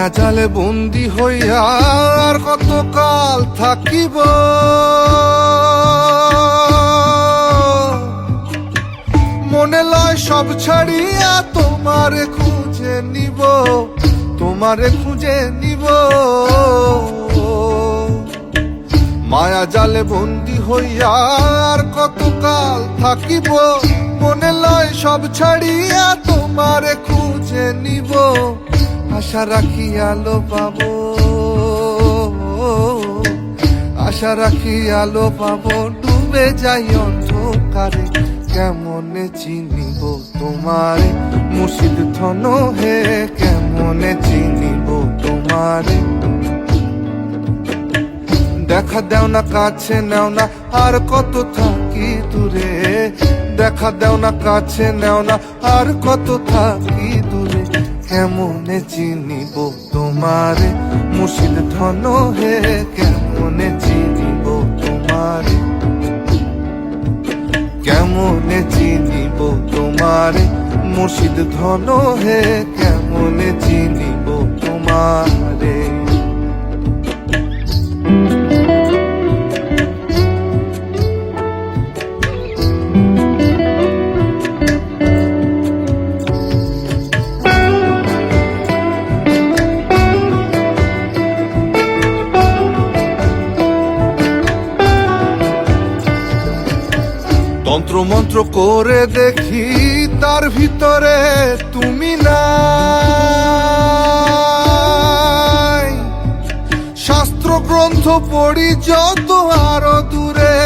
মায়া জালে বন্দি হইয়া আর কতকাল থাকিব, মনে লয় সব ছাড়িয়া তোমারে খুঁজে নিব, তোমারে খুঁজে নিব। মায়া জালে বন্দি হইয়া আর কতকাল থাকিব, মনে লয় সব ছাড়িয়া তোমারে খুঁজে নিব। আশা রাখি আলো পাবো, আশা রাখি আলো পাবো, ডুবে যাই অন্ধকারে। কেমনে চিনিব তোমারে মুর্শিদ ধন হে, কেমনে চিনিব তোমারে। দেখা দেও না কাছে নেও না আর কত থাকি দূরে, দেখা দেও না কাছে নেও না আর কত থাকি দূরে। কেমনে চিনিব তোমারে মুর্শিদ ধন হে, কেমনে চিনিব তোমারে। কেমনে চিনিব তোমারে মুর্শিদ ধন হে, কেমনে চিনিব তোমারে। তন্ত্র মন্ত্র করে দেখি তার ভিতরে তুমি নাই, শাস্ত্র গ্রন্থ পড়ি যত আরো দূরে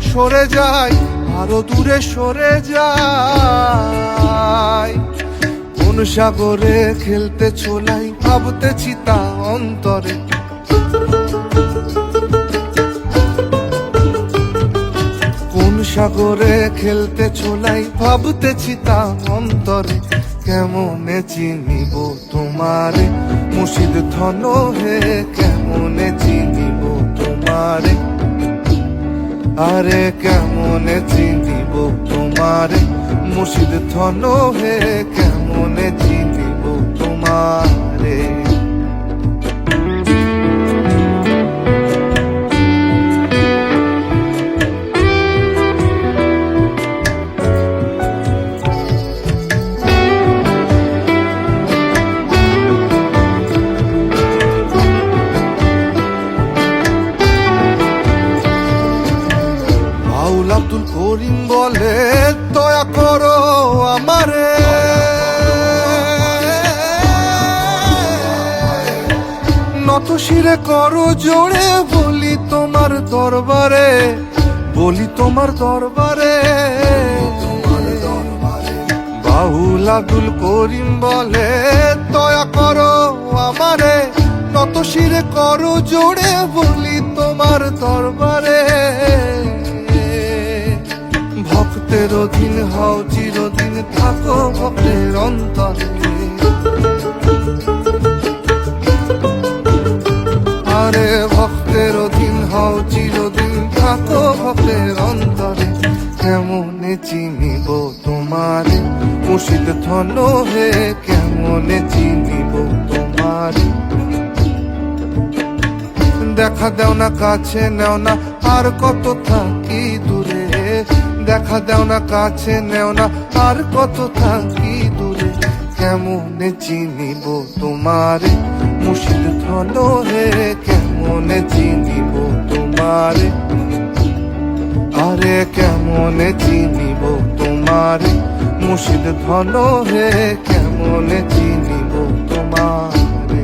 সরে যাই, আরো দূরে সরে যাই। কোন সাগরে খেলতে ছোলাই ভাবতেছি তা অন্তরে, কোন সাগরে খেলতে ছোলাই ভাবতেছি তা অন্তরে। কেমনে চিনিব তোমারে মুর্শিদ ধন হে, কেমনে চিনিব তোমারে। আরে কেমনে চিনিব তোমারে মুর্শিদ ধন হে, কেমনে চিনিব তোমারে। আব্দুল করিম বলে দয়া করো আমারে, নত শিরে করো জোড়ে বলি তোমার দরবারে, বলি তোমার দরবারে। বাউল আব্দুল করিম বলে দয়া করো আমারে, নত শিরে করো জোড়ে বলি তোমার দরবারে। ভক্তের অধীন হও চিরদিন থাকো ভক্তের অন্তরে, আরে ভক্তের অধীন হও চিরদিন থাকো ভক্তের অন্তরে। কেমনে চিনিব তোমারে মুর্শিদ ধন হে, কেমনে চিনিব তোমারে। দেখা দেও না কাছে নেও না আর কত থাকি দূরে, দেখা দেও না কাছে নেও না আর কত থাকি দূরে। কেমনে চিনিব তোমারে মুর্শিদ ধন হে, কেমনে চিনিব তোমারে। আরে কেমনে চিনিব তোমারে মুর্শিদ ধন হে, কেমনে চিনিব তোমারে।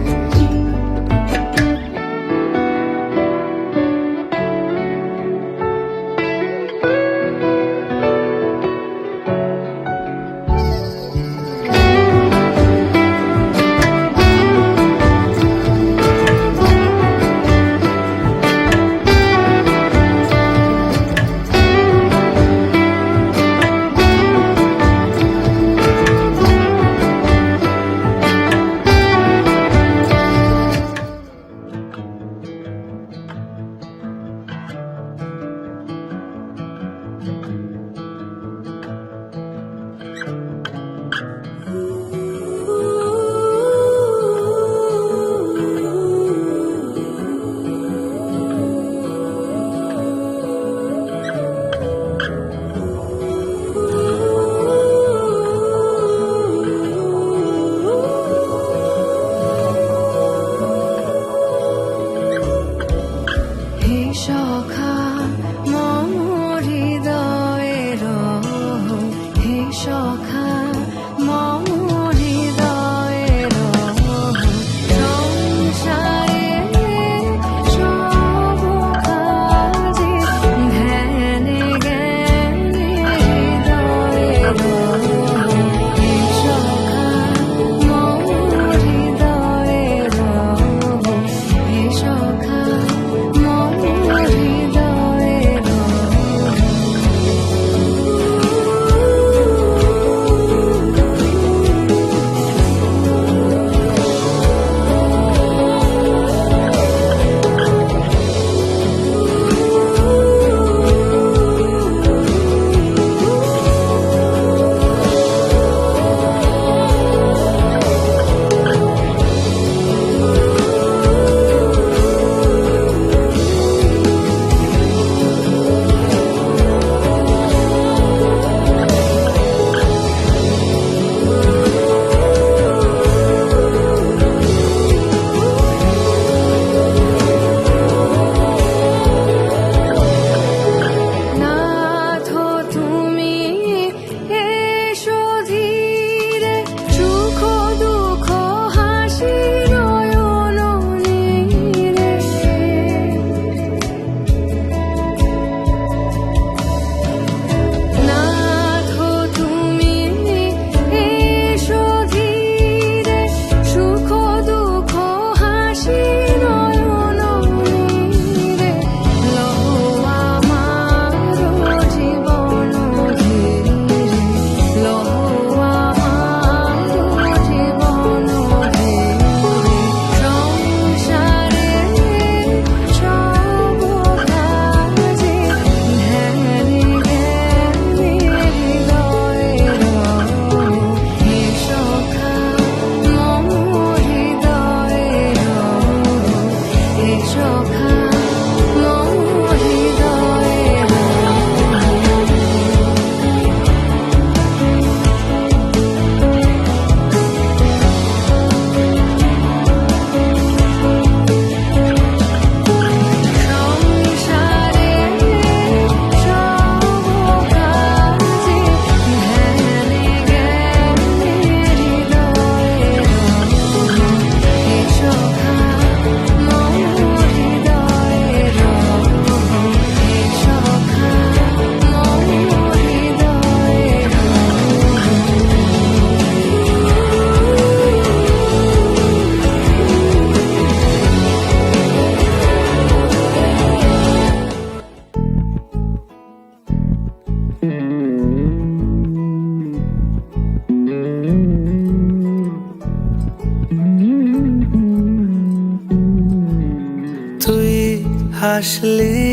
হাসলি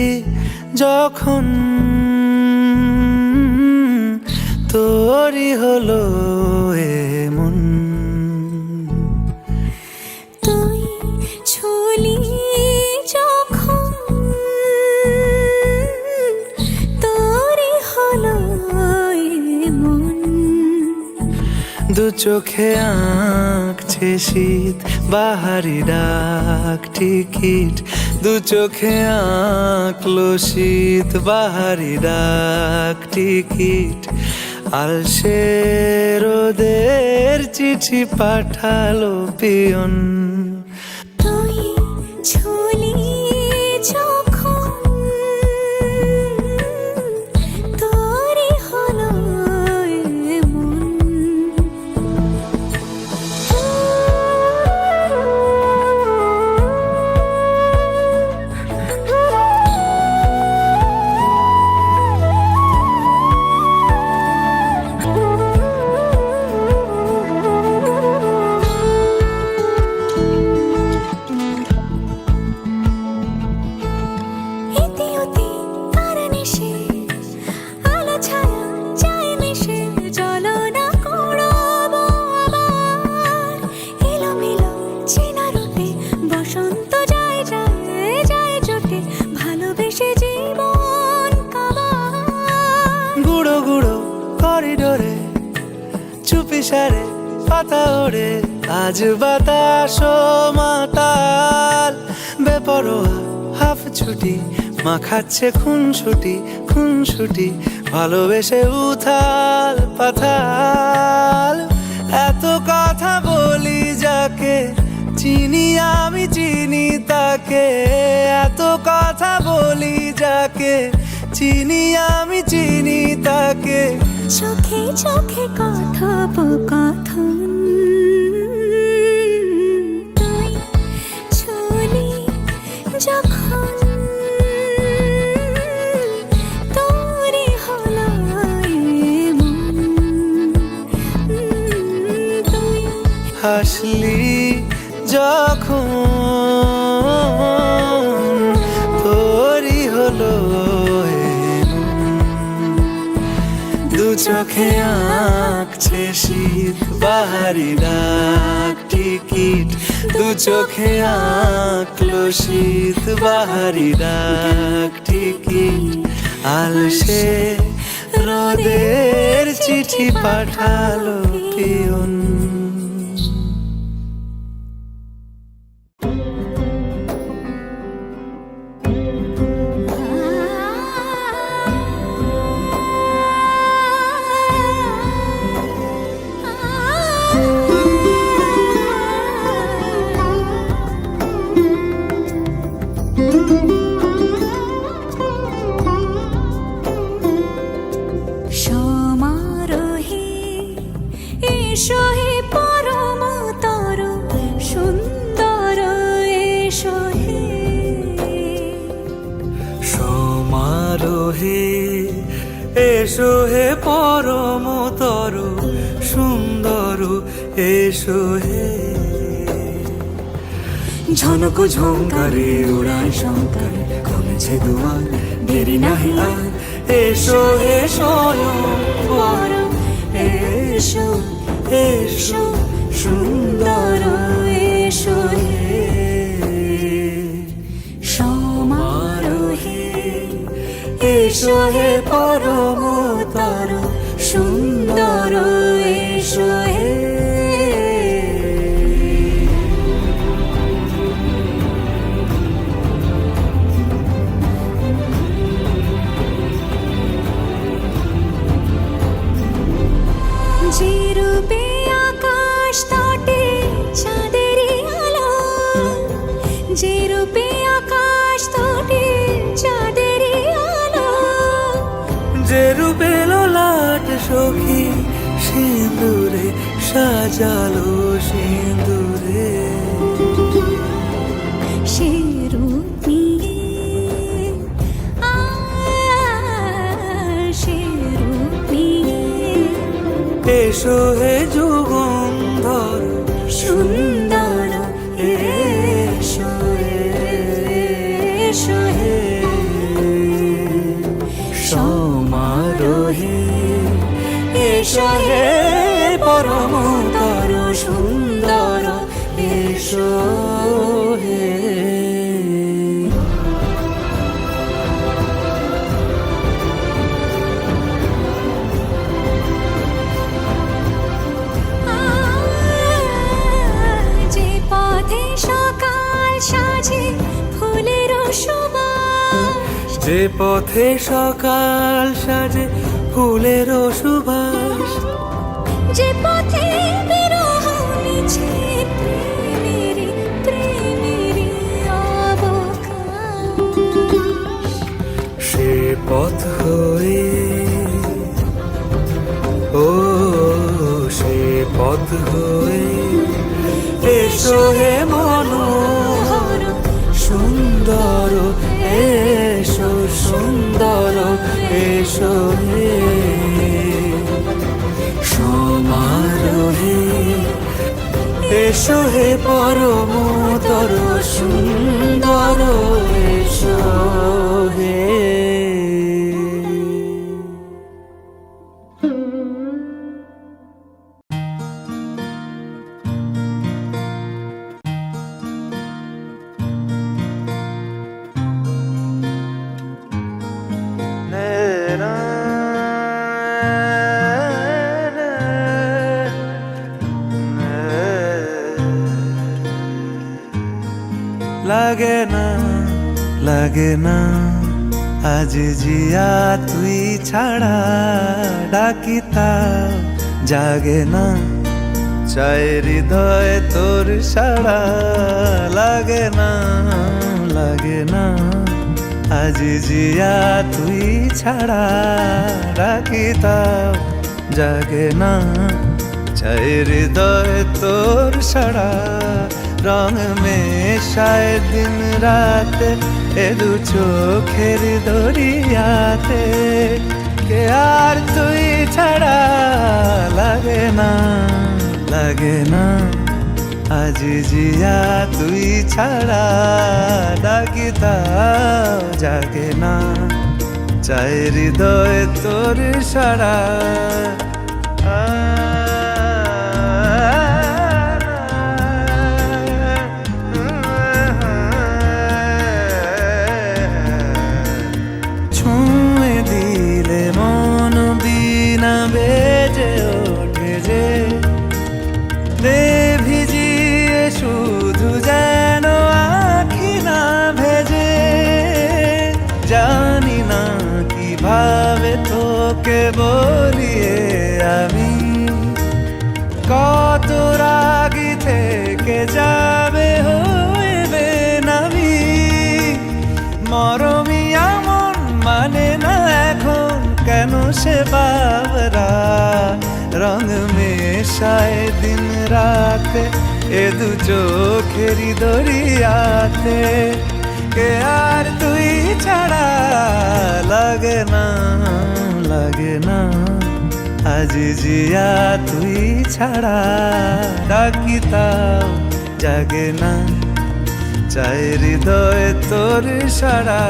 যখন তোরই হলো এমন, তুই ছুলি যখন তোরই হলো এমন। দু চোখে আঁকছে শীত বাহারি ডাক টিকিট, দু চোখে আঁকলো শীত বাহারি ডাক টিকিট। আলসে রোদের চিঠি পাঠালো পিয়ন, তুই ছুলি যখন তোরই হলো এমন। ইতি অতি আর নিশে আলো ছায়া যায় মিশে, চলো না করবো আবার এলোমেলো চেনা রূপে। বসন্ত যায় যায় যায় জোটে, ভালোবেসে জীবন কাবার। গুঁড়ো গুঁড়ো করিডোরে চুপি সারে পাতা ওড়ে, আজ বাতাস মাতাল বেপরোয়া হাফ ছুটি, মাখাচ্ছে খুনছুটি খুনছুটি। ভালোবেসে উথাল পাথাল, এত কথা বলি যাকে চিনি আমি চিনি তাকে, এত কথা বলি যাকে চিনি আমি চিনি তাকে। চোখে চোখে কথোপকথন, তুই ছুলি যখন তোরই হলো এমন। তুই হাসলি যখন তোরই হলো এমন, দু চোখে আঁকছে শীত বাহারি ডাক টিকিট, দু চোখে আঁকলো শীত বাহারি ডাক টিকিট। আলসে রোদের চিঠি পাঠালো পিয়ন। সমারোহে এসো হে পরমতর সুন্দর, এসো হে সমারোহে এসো হে পরমতর সুন্দর, এসো হে। ঝনক ঝঙ্কারে উড়ায় শঙ্কর, কমেছে দুয়ার দেরি নাহি আর। এসো হে স্বয়ংবর, এসো এসো সুন্দর, এসো হে। সমারোহে এসো হে পরমতর সুন্দর, এসো হে। যে রূপে আকাশ তটে চাঁদেরই আলো, যে রূপে আকাশ তটে চাঁদেরই আলো। যে রূপে ললাট সখী সিঁদুরে সাজালো সিঁদুরে, সে রূপ নিয়ে সে রূপ নিয়ে এসো হে যুগন্ধর সুন্দর, এসো এসো হে। এসো হে পরমতর সুন্দর এসো হে। যে পথে সকাল সাজে ফুলের সুবাস, যে পথে সকাল সাজে ফুলের সুবাস, যে পথে বিরহ মিছে প্রেমেরই প্রেমেরই অবকাশ, সে পথ হয়ে ও সে পথ হয়ে এসো হে মনোহর সুন্দর এসো সুন্দর এসো হে সমারোহে এসো হে পরমতর সুন্দর এসো হে। লাগে না লাগে না আজ জিয়া তুই ছাড়া ডাকিতা জাগে না চাই হৃদয় তোর সাড়া লাগে না লাগে না আজ জিয়া তুই ছাড়া ডাকিতা জাগে না চাই হৃদয় তোর সাড়া রং মেশায় দিন রাত এ দু চোখের দরিয়াতে কে আর তুই ছাড়া লাগে না লাগে না আজ জিয়া তুই ছাড়া ডাকিতা জাগে না চাই হৃদয় তোর সাড়া বেজে ওঠে যে দে ভিজিয়ে শুধু যেন আখি না ভেজে জানি না কিভাবে তোকে বলিয়ে আমি কত রাগি থেকে যাবে হইবে নামি মরমি এমন মানে না এখন কেন সে বাবরা রং মেশায় দিন রাতে এ দু চোখেরি দরিয়াতে কে আর তুই ছাড়া লাগে না লাগে না আজ জিয়া তুই ছাড়া ডাকিতাও জাগে না চাই হৃদয় তোর সাড়া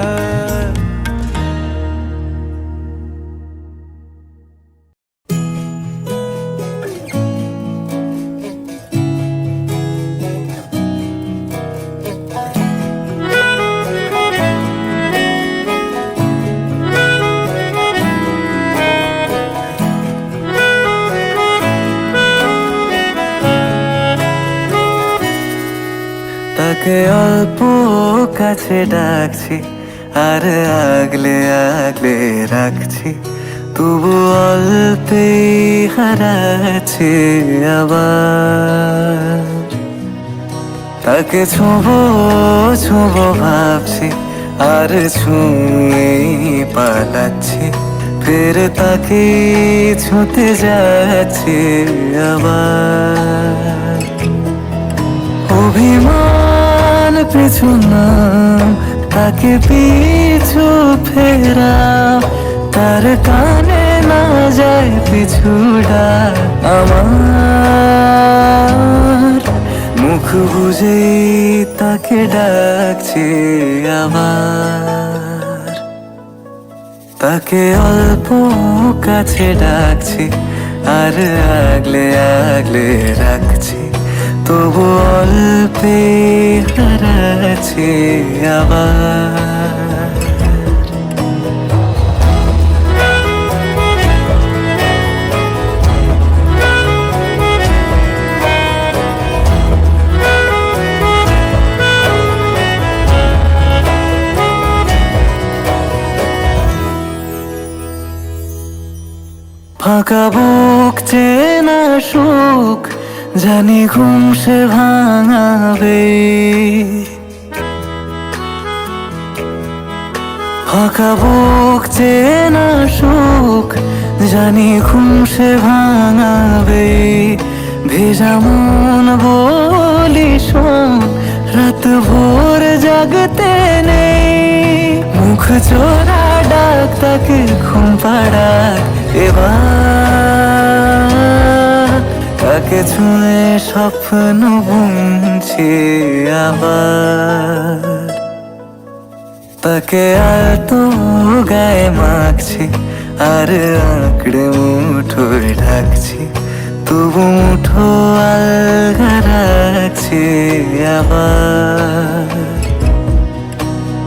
তাকে অল্প কাছে ডাকছি আর আগলে আগলে রাখছি তবু অল্পে হারাচ্ছে আবার তাকে ছোঁবো ছোঁবো ভাবছি আর ছুঁয়ে পালাচ্ছি ফের তাকে ছুঁতে যাচ্ছে আবার অভিমান পিছু নাম তাকে পিছু ফেরা তার কানে না যায় পিছুড়া আমার মুখ বুঝে তাকে ডাকছে আবার তাকে অল্প কাছে ডাকছি আর আগলে আগলে রাখছি, তবু অল্পে হারাচ্ছি আবার। ফাঁকা বুক চেনা সুখ জানি ঘুম সে ভাঙাবে, ফাঁকা বুক চেনা সুখ জানি ঘুম সে ভাঙাবে। ভেজা মন বলি শোন, রাত ভোর জাগতে নেই, মুখ চোরা ডাক তাকে ঘুম পাড়াক এবার। তাকে ছুঁয়ে স্বপ্ন বুনছি আবার, তাকে আলতো গায়ে মাখছি আর আঁকড়ে মুঠোয় ঢাকছি, তবু মুঠো আলগা রাখছি আবার।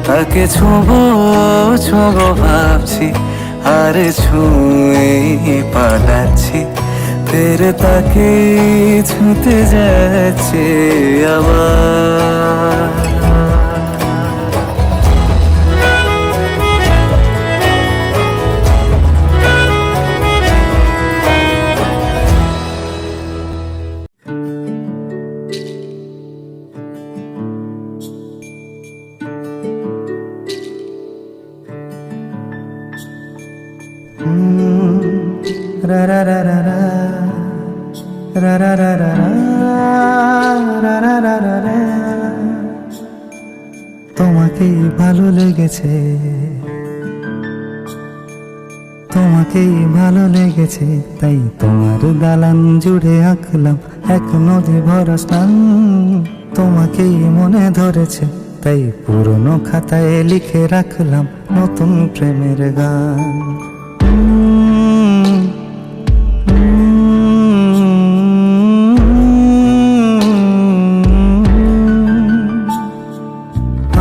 তাকে ছোঁবো ছোঁবো ভাবছি আর ছুঁয়ে পালাচ্ছি, ফের তাকে ছুঁতে যাচ্ছে আবার। রা রা রা রা রা রা রা রা রা রা রা রা রা রা। তোমাকেই ভালো লেগেছে, তোমাকেই ভালো লেগেছে, তাই তোমার দালান জুড়ে আঁকলাম এক নদী ভরা স্নান। তোমাকেই মনে ধরেছে, তাই পুরনো খাতায় লিখে রাখলাম নতুন প্রেমের গান।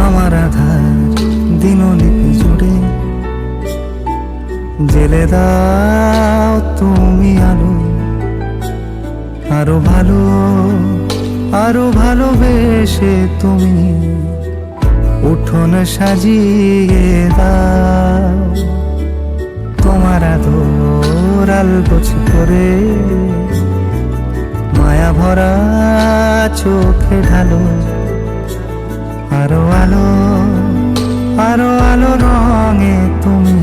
আমার আধার দিনলিপি জুড়ে জেলে দাও তুমি আলো, আরো ভালো আরো ভালোবেসে তুমি উঠোন সাজিয়ে দাও। তোমার আদর আলগোছ করে মায়া ভরা চোখে ঢালো, আরো আলো আরো আলো রঙে তুমি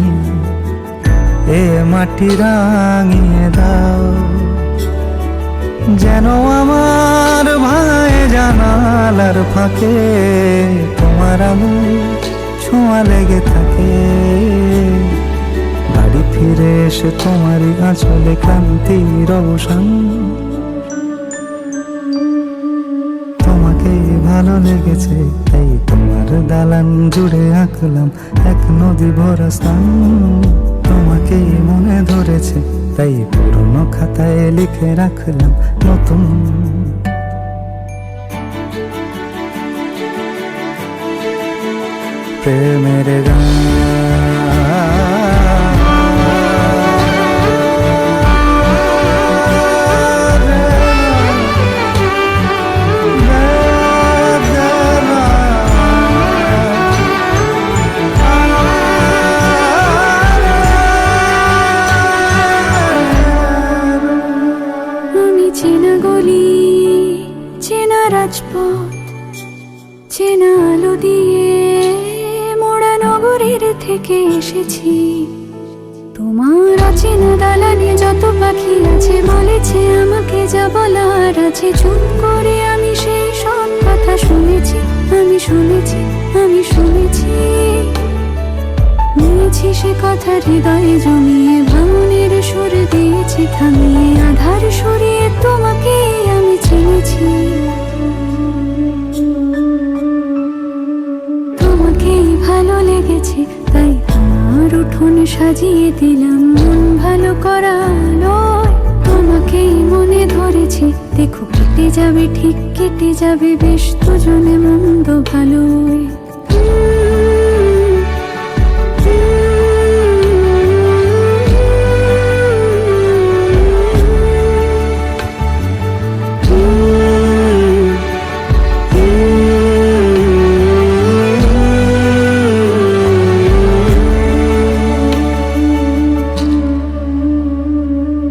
এ মাটি রাঙিয়ে দাও। যেন আমার ভাই জানালার ফাঁকে তোমার আলো ছোঁয়া লেগে থাকে। বাড়ি ফিরে এসে তোমারই আঁচলে ক্লান্তির অবসান। তোমাকে ভালো লেগেছে, তাই তোমার দালান জুড়ে আঁকলাম এক নদী ভরা স্থান। তোমাকেই মনে ধরেছে, তাই পুরনো খাতায় লিখে রাখলাম নতুন প্রেমের গান। চেনা গলি, চেনা রাজপথ, চেনা আলো দিয়ে মোড়া নগরের থেকে এসেছি। তোমার অচেনা দালানে যত পাখি আছে বলেছে আমাকে যা বলার আছে। চুপ করে আমি সেই সব কথা শুনেছি, আমি শুনেছি, আমি শুনেছি। নিয়েছি সে কথা হৃদয়ে জমিয়ে, ভাঙনের সুর দিয়েছি থামিয়ে। আধার সরিয়ে তোমাকে আমি চিনেছি। তোমাকেই ভালো লেগেছে, তাই তোমার উঠোন সাজিয়ে দিলাম মন ভালো করা আলোয়। তোমাকেই মনে ধরেছি, দেখো কেটে যাবে, ঠিক কেটে যাবে বেশ দুজনে মন্দ ভালোই।